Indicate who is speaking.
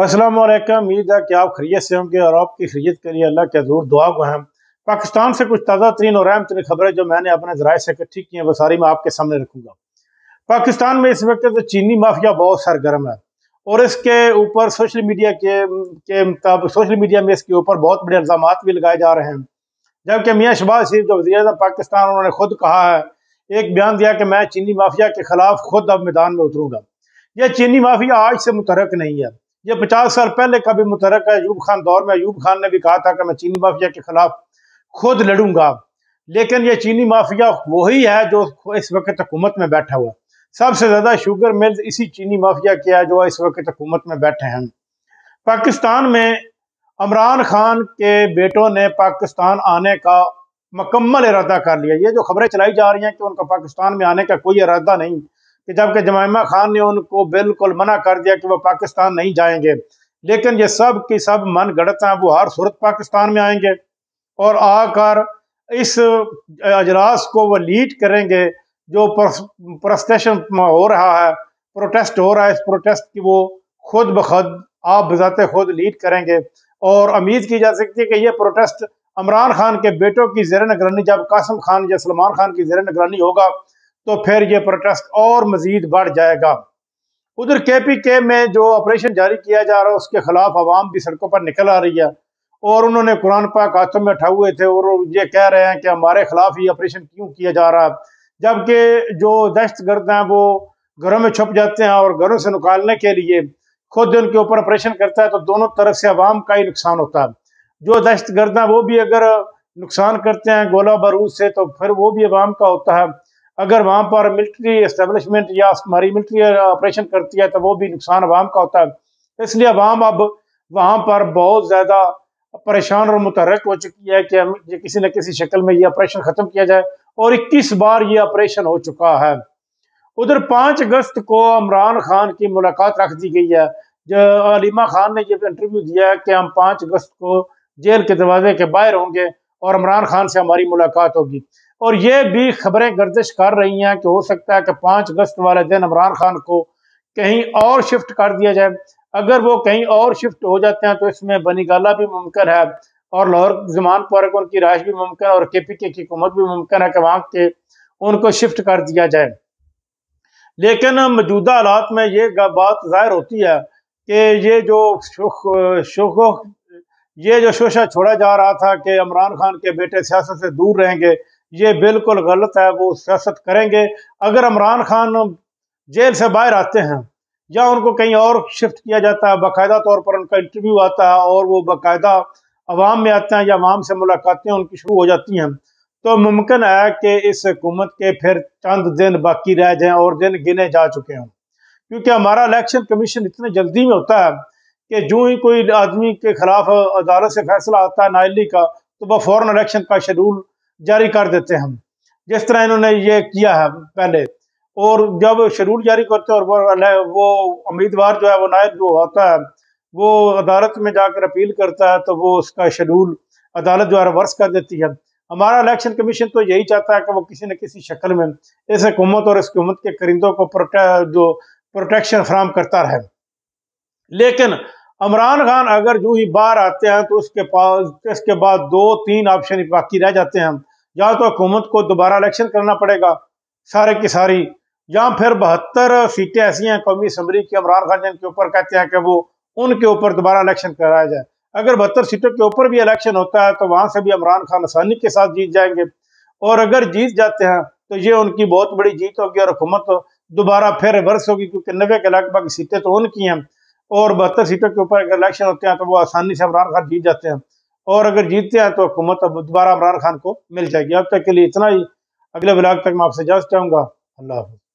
Speaker 1: अस्सलाम वालेकुम। उम्मीद है कि आप खैरियत से होंगे और आपकी खैरियत के लिए अल्लाह के हज़ूर दुआ गो हैं। पाकिस्तान से कुछ ताज़ा तरीन और अहम तरीन खबरें जो मैंने अपने ज़राए से इकट्ठी की हैं वो सारी मैं आपके सामने रखूँगा। पाकिस्तान में इस वक्त तो चीनी माफिया बहुत सरगर्म है और इसके ऊपर सोशल मीडिया में इसके ऊपर बहुत बड़े इल्ज़ामात भी लगाए जा रहे हैं। जबकि मियाँ शहबाज शरीफ जो वज़ीर आज़म पाकिस्तान, उन्होंने खुद कहा है, एक बयान दिया कि मैं चीनी माफिया के खिलाफ खुद अब मैदान में उतरूंगा। यह चीनी माफिया आज से मुतहरक नहीं है, ये 50 साल पहले का भी मुतहरक है। अयूब खान दौर में अयूब खान ने भी कहा था कि मैं चीनी माफिया के खिलाफ खुद लड़ूंगा। लेकिन ये चीनी माफिया वही है जो इस वक्त हुकूमत में बैठा हुआ है। सबसे ज्यादा शुगर मिल्स इसी चीनी माफिया के है जो इस वक्त हुकूमत में बैठे हैं। पाकिस्तान में इमरान खान के बेटों ने पाकिस्तान आने का मुकम्मल इरादा कर लिया। ये जो खबरें चलाई जा रही हैं कि उनका पाकिस्तान में आने का कोई इरादा नहीं, कि जबकि जमाइमा खान ने उनको बिल्कुल मना कर दिया कि वो पाकिस्तान नहीं जाएंगे, लेकिन ये सब की सब मन गढ़त हैं। वो हर सूरत पाकिस्तान में आएंगे और आकर इस अजलास को वो लीड करेंगे। जो प्रोटेस्टेशन हो रहा है, प्रोटेस्ट हो रहा है, इस प्रोटेस्ट की वो खुद ब खुद आप बजाते खुद लीड करेंगे। और उम्मीद की जा सकती है कि ये प्रोटेस्ट इमरान खान के बेटों की ज़ेर निगरानी, जब कासिम खान या सलमान खान की ज़ेर निगरानी होगा तो फिर ये प्रोटेस्ट और मजीद बढ़ जाएगा। उधर KPK में जो ऑपरेशन जारी किया जा रहा है उसके खिलाफ आवाम भी सड़कों पर निकल आ रही है और उन्होंने कुरान पाक हाथों में उठाए हुए थे और ये कह रहे हैं कि हमारे खिलाफ ही ऑपरेशन क्यों किया जा रहा है। जबकि जो दहशतगर्द हैं वो घरों में छुप जाते हैं और घरों से निकालने के लिए खुद उनके ऊपर ऑपरेशन करता है, तो दोनों तरफ से आवाम का ही नुकसान होता है। जो दहशतगर्द हैं वो भी अगर नुकसान करते हैं गोला बारूद से तो फिर वो भी आवाम का होता है। अगर वहाँ पर मिलिट्री एस्टेब्लिशमेंट या हमारी मिलिट्री ऑपरेशन करती है तो वो भी नुकसान आवाम का होता है। इसलिए आवाम अब वहाँ पर बहुत ज़्यादा परेशान और मुतहरक हो चुकी है कि हम ये किसी न किसी शक्ल में ये ऑपरेशन ख़त्म किया जाए, और 21 बार ये ऑपरेशन हो चुका है। उधर 5 अगस्त को इमरान खान की मुलाकात रख दी गई है। जो अलीमा खान ने ये इंटरव्यू दिया है कि हम 5 अगस्त को जेल के दरवाजे के बाहर होंगे और इमरान खान से हमारी मुलाकात होगी। और ये भी खबरें गर्दिश कर रही हैं कि हो सकता है कि 5 अगस्त वाले दिन इमरान खान को कहीं और शिफ्ट कर दिया जाए। अगर वो कहीं और शिफ्ट हो जाते हैं तो इसमें बनी गाला भी मुमकिन है और लाहौर जमान पर उनकी रहायश भी मुमकिन है और KPK की हुकूमत भी मुमकिन है कि वहाँ के उनको शिफ्ट कर दिया जाए। लेकिन मौजूदा हालात में ये बात ज़ाहिर होती है कि ये जो शोशा छोड़ा जा रहा था कि इमरान खान के बेटे सियासत से दूर रहेंगे, ये बिल्कुल गलत है। वो सियासत करेंगे। अगर इमरान खान जेल से बाहर आते हैं या उनको कहीं और शिफ्ट किया जाता है, बाकायदा तौर पर उनका इंटरव्यू आता है और वो बाकायदा अवाम में आते हैं या अवाम से मुलाकातें उनकी शुरू हो जाती हैं, तो मुमकिन है कि इस हुकूमत के फिर चंद दिन बाकी रह जाएं और दिन गिने जा चुके हों। क्योंकि हमारा इलेक्शन कमीशन इतने जल्दी में होता है कि जो ही कोई आदमी के खिलाफ अदालत से फैसला आता है नाअहली का, तो वह फौरन इलेक्शन का शेड्यूल जारी कर देते हैं, जिस तरह इन्होंने ये किया है पहले। और जब शेड्यूल जारी करते हैं और वो उम्मीदवार जो है वो नायब जो होता है वो अदालत में जाकर अपील करता है, तो वो उसका शेड्यूल अदालत जो है रिवर्स कर देती है। हमारा इलेक्शन कमीशन तो यही चाहता है कि वो किसी न किसी शक्ल में इस हुकूमत और इस हुकूमत के करिंदों को प्रोटेक्शन फराहम करता रहे। लेकिन इमरान खान अगर जो ही बाहर आते हैं तो इसके बाद 2-3 ऑप्शन बाकी रह जाते हैं। या तो हुकूमत को दोबारा इलेक्शन करना पड़ेगा सारे की सारी, या फिर 72 सीटें ऐसी हैं कौमी असम्बली की इमरान खान जिनके ऊपर कहते हैं कि वो उनके ऊपर दोबारा इलेक्शन कराया जाए। अगर 72 सीटों के ऊपर भी इलेक्शन होता है तो वहां से भी इमरान खान आसानी के साथ जीत जाएंगे, और अगर जीत जाते हैं तो ये उनकी बहुत बड़ी जीत होगी और हुकूमत दोबारा फिर रिवर्स होगी, क्योंकि 90 के लगभग सीटें तो उनकी हैं और 72 सीटों के ऊपर अगर इलेक्शन होते हैं तो वो आसानी से इमरान खान जीत जाते हैं, और अगर जीतते हैं तो हुकूमत दोबारा इमरान खान को मिल जाएगी। अब तक के लिए इतना ही। अगले ब्लॉग तक मैं आपसे इजाज़त चाहूँगा। अल्लाह हाफ़िज़।